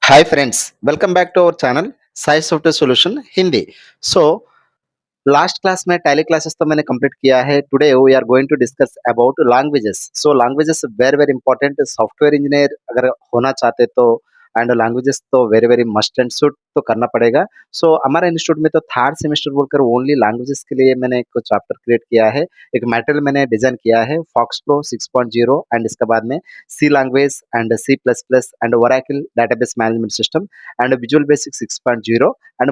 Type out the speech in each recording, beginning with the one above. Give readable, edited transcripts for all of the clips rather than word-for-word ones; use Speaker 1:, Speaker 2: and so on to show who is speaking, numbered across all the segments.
Speaker 1: Hi friends, welcome back to our channel science software solution Hindi. So last class में tally classes तो मैंने complete किया है। Today we are going to discuss about languages. So languages very very important. Software engineer अगर होना चाहते तो and languages तो very very must and should तो करना पड़ेगा। सो हमारे इंस्टीट्यूट में तो थर्ड सेमेस्टर बोलकर ओनली लैंग्वेजेस के लिए मैंने एक चैप्टर क्रिएट किया है। एक मटेरियल मैंने डिजाइन किया है फॉक्स प्रो 6.0 एंड इसके बाद में C language and C plus plus and Oracle database management system and visual basic 6.0 and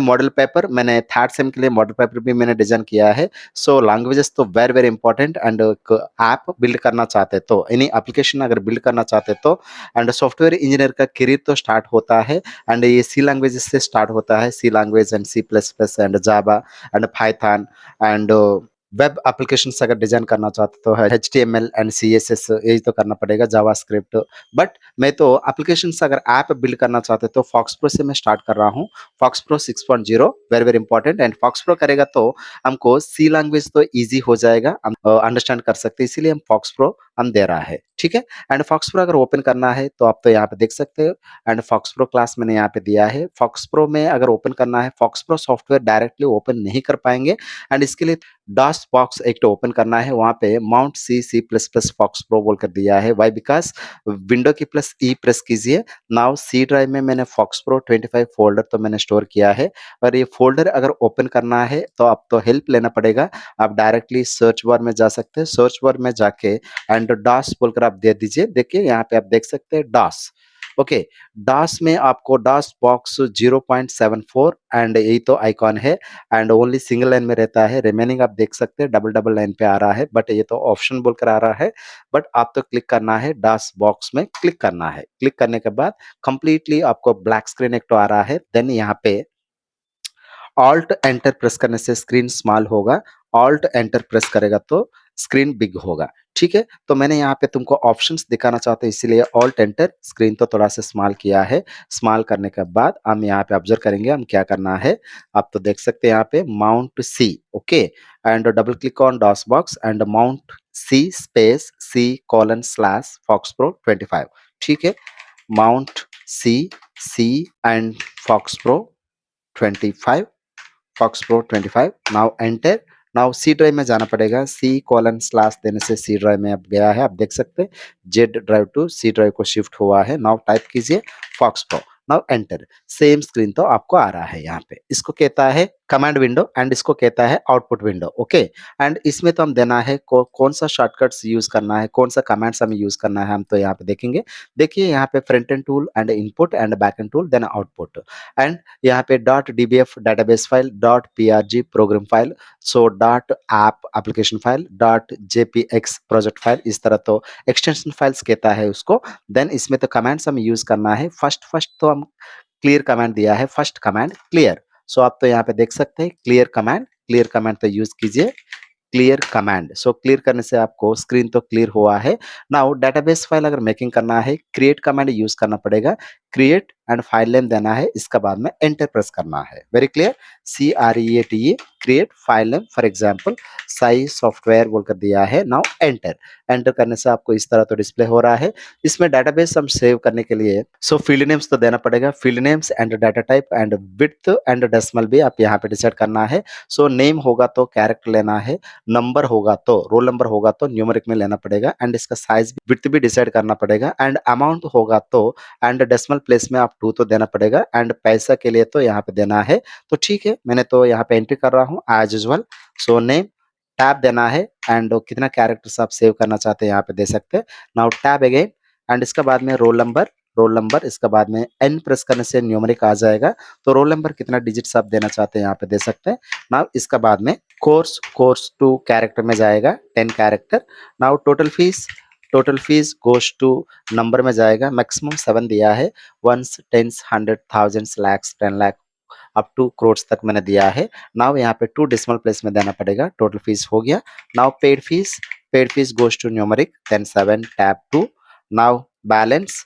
Speaker 1: model paper मैंने थर्ड सेम के लिए मॉडल पेपर भी मैंने डिजाइन किया है। सो लैंग्वेजेस तो very very important and app build करना चाहते तो एनी एप्लीकेशन अगर बिल्ड करना चाहते तो एंड सॉफ्टवेयर इंजीनियर का करियर तो स्टार्ट होता है एंड ये सी लैंग्वेजेस से स्टार्ट होता है। C language and C plus plus and Java and Python and web applications अगर डिजाइन करना चाहते तो H T M L and C S S यही तो करना पड़ेगा, जावा स्क्रिप्ट। बट मैं तो एप्लीकेशंस अगर ऐप बिल्ड करना चाहते तो फॉक्स प्रो से मैं स्टार्ट कर रहा हूँ। FoxPro 6.0 very very important and FoxPro करेगा तो हमको सी लैंग्वेज तो इजी हो जाएगा, हम अंडरस्टैंड कर सकते हैं, इसीलिए हम फॉक्स प्रो हम दे रहा है। ठीक है। एंड फॉक्स प्रो अगर ओपन करना है तो आप तो यहाँ पे देख सकते हो एंड फॉक्स प्रो क्लास मैंने यहाँ पे दिया है। फॉक्स प्रो में अगर ओपन करना है FoxPro software directly open नहीं कर पाएंगे एंड इसके लिए डॉस बॉक्स एक तो ओपन करना है, वहाँ पे mount C C plus plus FoxPro बोल कर दिया है। Why because window key plus E press कीजिए। नाउ सी ड्राइव में मैंने फॉक्स प्रो 25 फोल्डर तो मैंने स्टोर किया है और ये फोल्डर अगर ओपन करना है तो आप तो हेल्प लेना पड़ेगा। आप डायरेक्टली सर्च बार में जा सकते हैं, सर्च बार में जाके एंड डॉस बोलकर आप दे दीजिए। देखिए यहाँ पे आप देख सकते हैं डॉस। ओके। डॉस में आपको डॉस बॉक्स 0.74 एंड यही तो आइकॉन है एंड ओनली सिंगल लाइन में रहता है। रिमेनिंग आप देख सकते हैं डबल डबल लाइन पे आ रहा है, बट ये तो ऑप्शन बोलकर आ रहा है। बट आप तो क्लिक करना है, डॉस बॉक्स में क्लिक करना है। क्लिक करने के बाद कंप्लीटली आपको ब्लैक स्क्रीन एक तो आ रहा है। देन यहाँ पे ऑल्ट एंटर प्रेस करने से स्क्रीन स्मॉल होगा, ऑल्ट एंटर प्रेस करेगा तो स्क्रीन बिग होगा। ठीक है। तो मैंने यहाँ पे तुमको ऑप्शंस दिखाना चाहते हैं इसीलिए ऑल्ट एंटर, स्क्रीन तो थोड़ा सा स्मॉल किया है। स्मॉल करने के बाद हम यहाँ पे ऑब्जर्व करेंगे हम क्या करना है। आप तो देख सकते हैं यहाँ पे mount C. Okay. And double click on DOS box and mount C space C colon slash FoxPro 25। ठीक है। Mount C C and FoxPro 25, FoxPro 25। Now enter. Now C drive में जाना पड़ेगा, सी colon slash देने से सी drive में अब गया है। आप देख सकते हैं Z drive to C drive को शिफ्ट हुआ है। नाउ टाइप कीजिए FoxPro. Now enter. Same screen तो आपको आ रहा है यहाँ पे। इसको कहता है कमांड विंडो एंड इसको कहता है आउटपुट विंडो। ओके। एंड इसमें तो हम देना है कौन सा शॉर्टकट्स यूज करना है, कौन सा कमांड्स हमें यूज करना है, हम तो यहाँ पे देखेंगे। देखिए यहाँ पे front end tool and input and back end tool then output and यहाँ पे dot DBF database file, dot PRG program file, so dot app application file, dot JPX project file, इस तरह तो एक्सटेंशन फाइल्स कहता है उसको। Then इसमें तो कमांड्स हमें यूज करना है। फर्स्ट फर्स्ट तो हम क्लियर कमांड दिया है, फर्स्ट कमांड क्लियर। सो आप तो यहाँ पे देख सकते हैं क्लियर कमांड तो यूज कीजिए। क्लियर कमांड, सो क्लियर करने से आपको स्क्रीन तो क्लियर हुआ है। नाउ डेटाबेस फाइल अगर मेकिंग करना है क्रिएट कमांड यूज करना पड़ेगा। क्रिएट एंड फाइल नेम देना है, इसका बाद में एंटर प्रेस करना है। Very clear. CREATE create file name, for example Sai software बोलकर दिया है। Now enter. एंटर करने से आपको इस तरह तो डिस्प्ले हो रहा है। इसमें डेटाबेस हम सेव करने के लिए सो फील्ड नेम्स तो देना पड़ेगा, field names and data type and width and decimal भी आप यहाँ पे डिसाइड करना है। सो नेम होगा तो कैरेक्टर लेना है, नंबर होगा तो रोल नंबर होगा तो न्यूमेरिक में लेना पड़ेगा एंड इसका साइज विड्थ भी डिसाइड करना पड़ेगा एंड अमाउंट होगा तो एंड डेसिमल प्लेस में आप 2 तो देना पड़ेगा एंड पैसा के लिए तो यहाँ पे देना है। तो ठीक है, मैंने तो यहाँ पे एंट्री कर रहा हूँ as usual. So name tab देना है एंड कितना कैरेक्टर्स आप सेव करना चाहते हैं यहाँ पे दे सकते हैं। नाउ टैब अगेन एंड इसके बाद में रोल नंबर इसके बाद में एन प्रेस करने से न्यूमेरिक आ जाएगा। तो रोल नंबर कितना डिजिट्स आप देना चाहते हैं यहाँ पे दे सकते हैं। नाउ इसका बाद में कोर्स टू कैरेक्टर में जाएगा 10 character. Now total fees goes to number में जाएगा, मैक्सिमम 7 दिया है। Ones tens hundred thousands lakhs 10 lakh up to crore तक मैंने दिया है। नाउ यहाँ पे 2 डेसिमल प्लेस में देना पड़ेगा। टोटल फीस हो गया। Now paid fees goes to numeric then 7 tab 2। Now balance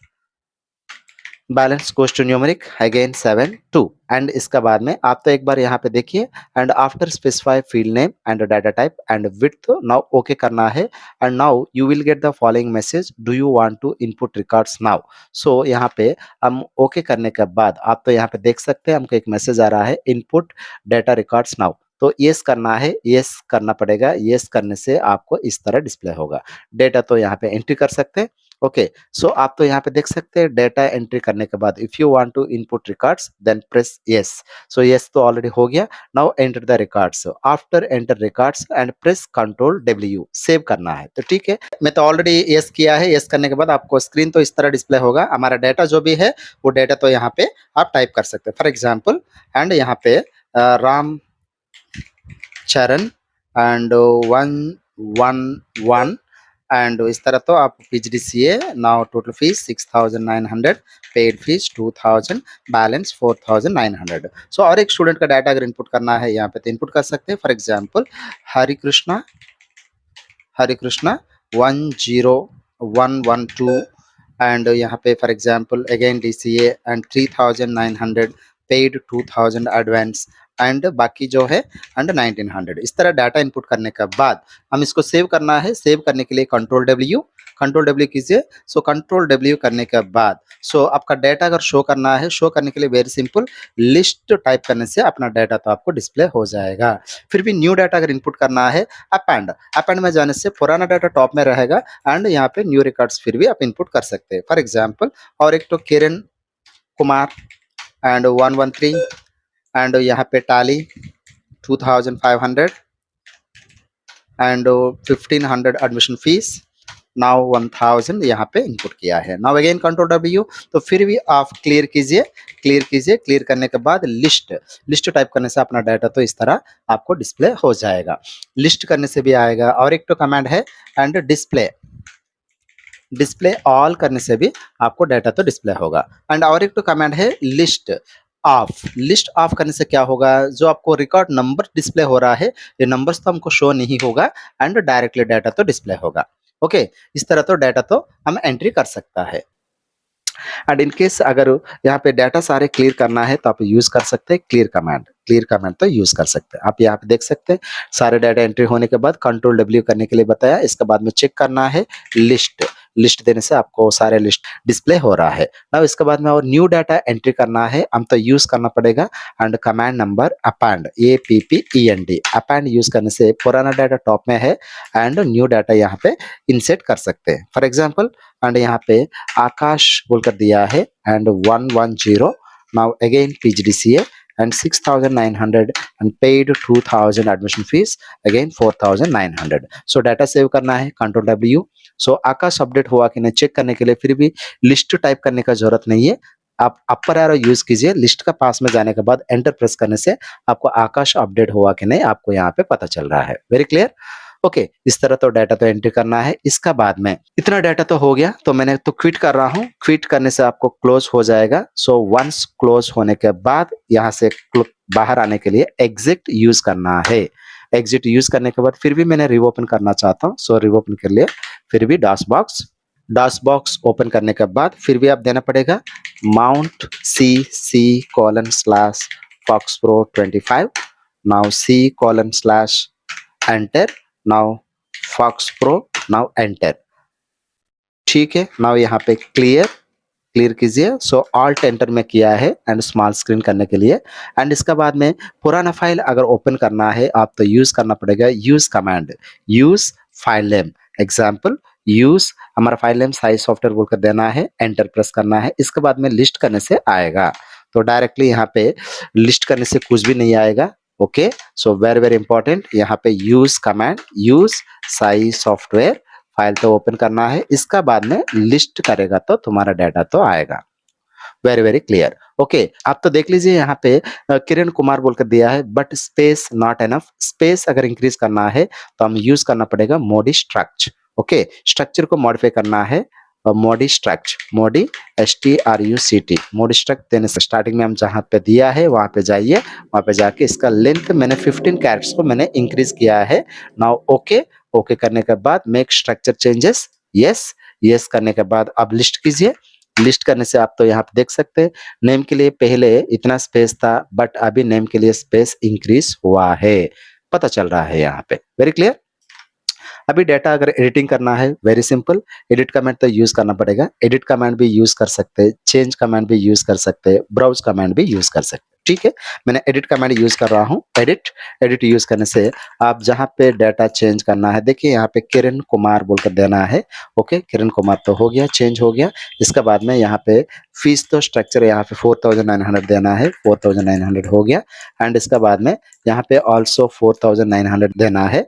Speaker 1: balance goes to numeric again 7 2 and इसका बाद में आप तो एक बार यहाँ पे देखिए and after specify field name and data type and width now okay करना है and now you will get the following message do you want to input records now. So यहाँ पे हम ओके करने के बाद आप तो यहाँ पे देख सकते हैं हमको एक मैसेज आ रहा है इनपुट डाटा रिकॉर्ड्स नाउ। तो यस करना है, यस करना पड़ेगा, यस करने से आपको इस तरह डिस्प्ले होगा। डेटा तो यहाँ पे एंट्री कर सकते हैं। ओके, सो आप तो यहाँ पे देख सकते हैं डेटा एंट्री करने के बाद if you want to input records then press yes. So yes तो ऑलरेडी हो गया। Now enter the records. After enter records and press control W save करना है। तो ठीक है, मैं तो ऑलरेडी यस किया है। यस करने के बाद आपको स्क्रीन तो इस तरह डिस्प्ले होगा। हमारा डेटा जो भी है वो डेटा तो यहाँ पे आप टाइप कर सकते हैं। फॉर एग्जाम्पल एंड यहाँ पे राम चरण एंड 111 एंड इस तरह तो आप PGDCA now total fees 6900, paid fees 2000, balance 4900। सो और एक स्टूडेंट का डाटा अगर इनपुट करना है यहाँ पे तो इनपुट कर सकते हैं। For example Hare Krishna 10112 and यहाँ पे for example again DCA and 3900, paid 2000 advance and बाकी जो है एंड 1900। इस तरह डाटा इनपुट करने के बाद हम इसको सेव करना है। सेव करने के लिए कंट्रोल डब्ल्यू कीजिए। सो कंट्रोल डब्ल्यू करने के बाद सो आपका डाटा अगर शो करना है, शो करने के लिए वेरी सिंपल लिस्ट टाइप करने से अपना डाटा तो आपको डिस्प्ले हो जाएगा। फिर भी न्यू डाटा अगर इनपुट करना है अपेंड में जाने से पुराना डाटा टॉप में रहेगा एंड यहाँ पे न्यू रिकॉर्ड्स फिर भी आप इनपुट कर सकते हैं। फॉर एग्जाम्पल और एक तो किरण कुमार एंड 113 एंड यहाँ पे टाली 2500 एंड 1500 एडमिशन फीस नाउ 1000 यहाँ पे इनपुट किया है। Now again control W. तो फिर भी आप क्लियर कीजिए। क्लियर करने के बाद लिस्ट टाइप करने से अपना डाटा तो इस तरह आपको डिस्प्ले हो जाएगा। लिस्ट करने से भी आएगा। और एक तो कमांड है एंड डिस्प्ले ऑल करने से भी आपको डाटा तो डिस्प्ले होगा। एंड और एक तो कमांड है लिस्ट ऑफ करने से क्या होगा, जो आपको रिकॉर्ड नंबर डिस्प्ले हो रहा है ये नंबर्स तो हमको शो नहीं होगा एंड डायरेक्टली डाटा तो डिस्प्ले होगा। ओके, इस तरह तो डाटा तो हम एंट्री कर सकता है। एंड इन केस अगर यहाँ पे डाटा सारे क्लियर करना है तो आप यूज कर सकते हैं क्लियर कमांड तो यूज कर सकते हैं। आप यहाँ पे देख सकते हैं सारे डाटा एंट्री होने के बाद कंट्रोल डब्ल्यू करने के लिए बताया। इसके बाद में चेक करना है लिस्ट देने से आपको सारे लिस्ट डिस्प्ले हो रहा है। नाउ इसके बाद में और न्यू डाटा एंट्री करना है हम तो यूज करना पड़ेगा and command number append APPEND append use करने से पुराना डाटा टॉप में है एंड न्यू डाटा यहाँ पे इंसर्ट कर सकते हैं। फॉर एग्जाम्पल एंड यहाँ पे आकाश बोलकर दिया है and 110 now again PGDCA and 6900 and paid 2000 admission fees again 4900। So data save करना है कंट्रोल डब्ल्यू। सो आकाश अपडेट हुआ कि नहीं चेक करने के लिए फिर भी लिस्ट टाइप करने का जरूरत नहीं है। आप अपर एरो यूज कीजिए। लिस्ट का पास में जाने के बाद एंटर प्रेस करने से आपको आकाश अपडेट हुआ कि नहीं आपको यहाँ पे पता चल रहा है। Very clear. ओके, इस तरह तो डाटा तो एंट्री करना है। इसका बाद में इतना डाटा तो हो गया तो मैंने तो क्विट कर रहा हूँ। क्विट करने से आपको क्लोज हो जाएगा। सो वंस क्लोज होने के बाद यहाँ से बाहर आने के लिए एग्जिट यूज करना है। एग्जिट यूज करने के बाद फिर भी मैंने रिओपन करना चाहता हूँ। सो रिओपन के लिए फिर भी डॉस बॉक्स ओपन करने के बाद फिर भी आप देना पड़ेगा माउंट CC:/foxpro25 नाउ C:/एंटर now FoxPro now enter. ठीक है, नाउ यहाँ पे क्लियर कीजिए। सो ऑल्ट एंटर में किया है एंड स्मॉल स्क्रीन करने के लिए। एंड इसके बाद में पुराना फाइल अगर ओपन करना है आप तो यूज करना पड़ेगा use command use file name example use हमारा फाइल नेम साइज सॉफ्टवेयर बोलकर देना है। एंटर प्रेस करना है। इसके बाद में लिस्ट करने से आएगा तो डायरेक्टली यहाँ पे लिस्ट करने से कुछ भी नहीं आएगा। ओके, सो वेरी इंपॉर्टेंट यहाँ पे use command use size software file तो ओपन करना है। इसका बाद में लिस्ट करेगा तो तुम्हारा डाटा तो आएगा। Very clear. ओके, आप तो देख लीजिए यहाँ पे किरण कुमार बोलकर दिया है but space not enough. Space अगर इंक्रीज करना है तो हम यूज करना पड़ेगा मोडी स्ट्रक्चर। ओके, स्ट्रक्चर को मॉडिफाई करना है मोडी STRUCT मोडी स्ट्रक्ट देने से स्टार्टिंग में हम जहाँ पे दिया है वहां पे जाइए। वहां पे जाके इसका लेंथ मैंने 15 कैरेक्टर्स को मैंने इंक्रीज किया है। नाउ ओके करने के बाद मेक स्ट्रक्चर चेंजेस यस करने के बाद अब लिस्ट कीजिए। लिस्ट करने से आप तो यहाँ पे देख सकते हैं नेम के लिए पहले इतना स्पेस था बट अभी नेम के लिए स्पेस इंक्रीज हुआ है, पता चल रहा है यहाँ पे। Very clear. अभी डाटा अगर एडिटिंग करना है, वेरी सिंपल, एडिट कमांड तो यूज करना पड़ेगा। एडिट कमांड भी यूज कर सकते हैं, चेंज कमांड भी यूज कर सकते हैं, ब्राउज कमांड भी यूज कर सकते हैं। ठीक है, मैंने एडिट कमांड यूज कर रहा हूँ। एडिट एडिट यूज करने से आप जहाँ पे डाटा चेंज करना है, देखिए यहाँ पे किरण कुमार बोलकर देना है। ओके, किरण कुमार तो हो गया, चेंज हो गया। इसके बाद में यहाँ पे फीस तो स्ट्रक्चर यहाँ पे 4900 देना है, 4900 हो गया। एंड इसके बाद में यहाँ पे ऑल्सो 4900 देना है,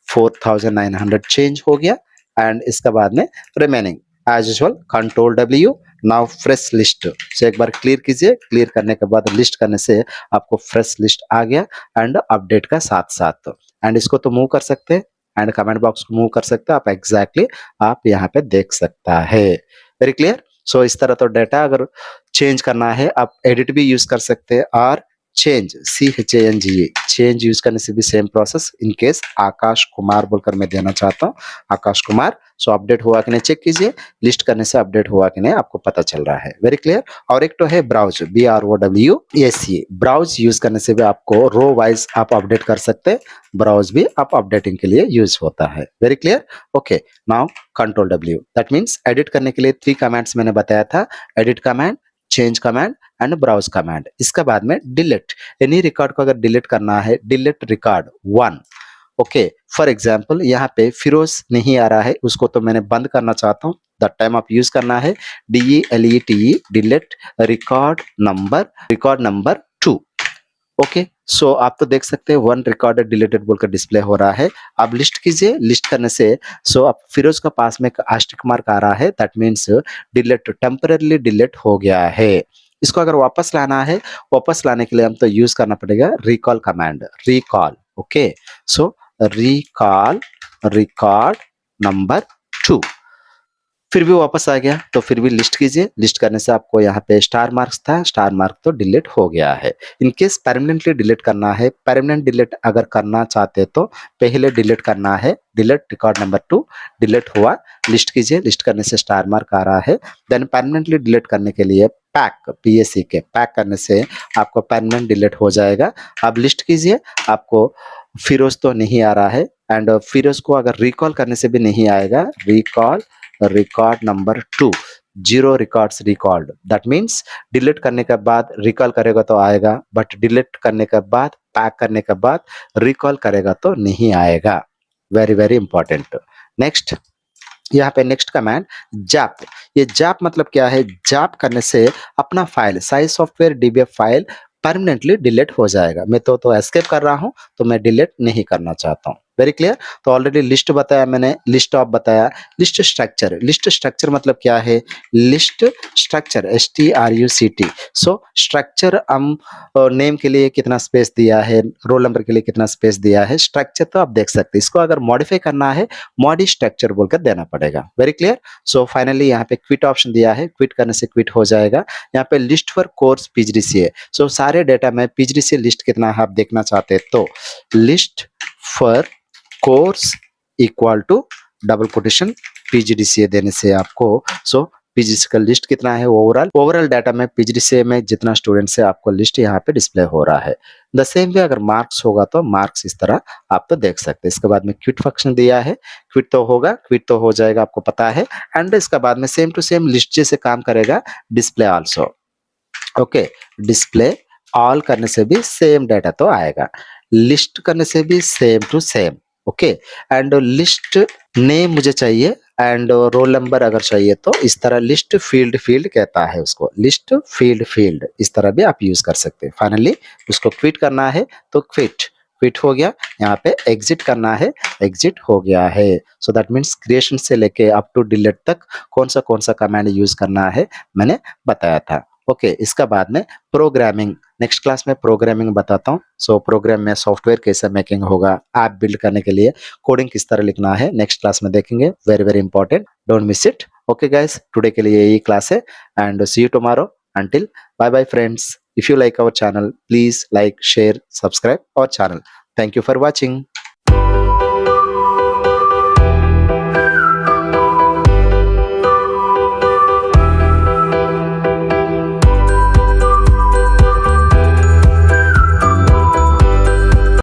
Speaker 1: 4900 चेंज हो गया। एंड इसके बाद में remaining as usual control W. Now fresh list से एक बार क्लियर कीजिए। क्लियर करने के बाद लिस्ट करने से आपको फ्रेश लिस्ट आ गया एंड अपडेट का साथ साथ। एंड इसको तो मूव कर सकते हैं एंड कमेंट बॉक्स को मूव कर सकते हैं आप, एग्जैक्टली आप यहाँ पे देख सकता है। Very clear. सो इस तरह तो डाटा अगर चेंज करना है आप एडिट भी यूज कर सकते हैं और चेंज CHANGE चेंज यूज करने से भी same process. In case Akash Kumar बोलकर मैं देना चाहता हूँ, आकाश कुमार। सो अपडेट हुआ कि नहीं चेक कीजिए, लिस्ट करने से अपडेट हुआ कि नहीं आपको पता चल रहा है। Very clear. और एक तो है ब्राउज, BROWSE, ब्राउज यूज करने से भी आपको रो वाइज आप अपडेट कर सकते हैं। ब्राउज भी आप अपडेटिंग के लिए यूज होता है। Very clear. Okay, now control W, that means edit करने के लिए 3 कमांड्स मैंने बताया था, edit command, change command and browse command. इसके बाद में डिलीट, एनी रिकॉर्ड को अगर डिलीट करना है, delete record 1। Okay, for example यहाँ पे फिरोज नहीं आ रहा है, उसको तो मैंने बंद करना चाहता हूँ, दैट टाइम आप यूज करना है DELETE, delete record number 2। Okay, so आप तो देख सकते हैं 1 रिकॉर्डेड डिलीटेड बोलकर डिस्प्ले हो रहा है। आप लिस्ट कीजिए, लिस्ट करने से सो आप फिरोज का पास में एक आस्टेरिक मार्क आ रहा है, that means delete, temporary delete हो गया है। इसको अगर वापस लाना है, वापस लाने के लिए हम तो यूज करना पड़ेगा रिकॉल कमांड, रिकॉल। ओके, सो रिकॉल रिकॉर्ड नंबर 2। फिर भी वापस आ गया तो फिर भी लिस्ट कीजिए, लिस्ट करने से आपको यहाँ पे स्टार मार्क्स था, स्टार मार्क तो डिलीट हो गया है। इनकेस परमानेंटली डिलीट करना है, परमानेंट डिलीट अगर करना चाहते तो पहले डिलीट करना है, डिलीट रिकॉर्ड नंबर 2, डिलीट हुआ, लिस्ट कीजिए, लिस्ट करने से स्टार मार्क आ रहा है। देन परमानेंटली डिलीट करने के लिए पैक, PACK, पैक करने से आपको परमानेंट डिलीट हो जाएगा। अब लिस्ट कीजिए, आपको फिरोज तो नहीं आ रहा है एंड फिरोज को अगर रिकॉल करने से भी नहीं आएगा, recall record number 2, 0 records recalled, that means delete करने के बाद रिकॉल करेगा तो आएगा, बट डिलीट करने के बाद, पैक करने के बाद रिकॉल करेगा तो नहीं आएगा। Very very important. नेक्स्ट, यहाँ पे नेक्स्ट कमांड जैप। ये जैप मतलब क्या है? जैप करने से अपना file, size software DBF file permanently delete हो जाएगा। मैं तो एस्केप कर रहा हूँ, तो मैं डिलीट नहीं करना चाहता हूँ। Very clear. तो ऑलरेडी लिस्ट बताया मैंने, लिस्ट ऑफ बताया, लिस्ट स्ट्रक्चर। लिस्ट स्ट्रक्चर मतलब क्या है? List structure, STRUCT। So structure हम नेम के लिए कितना स्पेस दिया है, रोल नंबर के लिए कितना स्पेस दिया है, स्ट्रक्चर तो आप देख सकते हैं। इसको अगर मॉडिफाई करना है, मॉडी स्ट्रक्चर बोलकर देना पड़ेगा। Very clear. सो फाइनली यहाँ पे क्विट ऑप्शन दिया है, क्विट करने से क्विट हो जाएगा। यहाँ पे लिस्ट फॉर कोर्स PGDCA। सो सारे डेटा में PGDCA लिस्ट कितना है आप देखना चाहते हैं तो list for course equal to double quotation PGDCA देने से आपको सो PGDCA का लिस्ट कितना है, ओवरऑल डाटा में PGDCA में जितना स्टूडेंट्स है आपको लिस्ट यहाँ पे डिस्प्ले हो रहा है। द सेम वे अगर मार्क्स होगा तो मार्क्स इस तरह आप तो देख सकते हैं। इसके बाद में क्विट फंक्शन दिया है, क्विट तो होगा, क्विट तो हो जाएगा, आपको पता है। एंड इसके बाद में सेम टू सेम लिस्ट जैसे काम करेगा, display also. Okay, display all करने से भी सेम डाटा तो आएगा, लिस्ट करने से भी same to same. Okay, and list name मुझे चाहिए एंड रोल नंबर अगर चाहिए तो इस तरह लिस्ट फील्ड कहता है उसको, लिस्ट फील्ड इस तरह भी आप यूज कर सकते हैं। फाइनली उसको क्विट करना है तो क्विट हो गया। यहाँ पे एग्जिट करना है, एग्जिट हो गया है। सो दैट मीन्स क्रिएशन से लेके अप टू डिलीट तक कौन सा कमांड यूज करना है मैंने बताया था। ओके, इसका बाद में प्रोग्रामिंग, नेक्स्ट क्लास में प्रोग्रामिंग बताता हूँ। सो प्रोग्राम में सॉफ्टवेयर कैसे मेकिंग होगा, ऐप बिल्ड करने के लिए कोडिंग किस तरह लिखना है, नेक्स्ट क्लास में देखेंगे। Very very important, don't miss it. Okay guys, today के लिए यही क्लास है and see you tomorrow. Until bye bye friends. If you like our channel, please like, share, subscribe our channel. Thank you for watching.